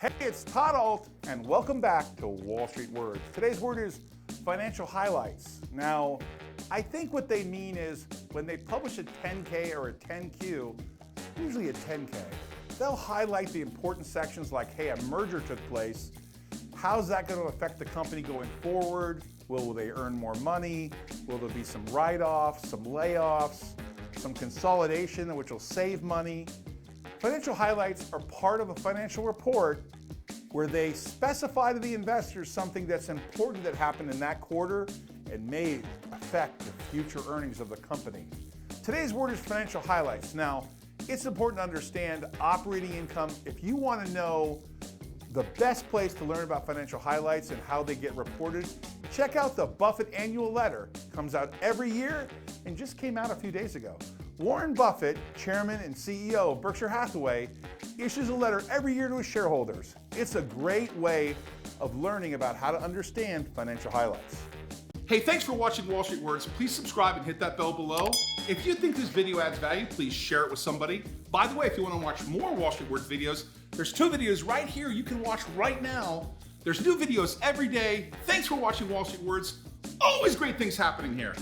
Hey, it's Todd Ault, and welcome back to Wall Street Words. Today's word is financial highlights. Now, I think what they mean is when they publish a 10K or a 10Q, usually a 10K, they'll highlight the important sections like, hey, a merger took place. How's that going to affect the company going forward? Will they earn more money? Will there be some write-offs, some layoffs, some consolidation which will save money? Financial highlights are part of a financial report where they specify to the investors something that's important that happened in that quarter and may affect the future earnings of the company. Today's word is financial highlights. Now, it's important to understand operating income. If you want to know the best place to learn about financial highlights and how they get reported, check out the Buffett annual letter. It comes out every year and just came out a few days ago. Warren Buffett, chairman and CEO of Berkshire Hathaway, issues a letter every year to his shareholders. It's a great way of learning about how to understand financial highlights. Hey, thanks for watching Wall Street Words. Please subscribe and hit that bell below. If you think this video adds value, please share it with somebody. By the way, if you want to watch more Wall Street Words videos, there's 2 videos right here you can watch right now. There's new videos every day. Thanks for watching Wall Street Words. Always great things happening here.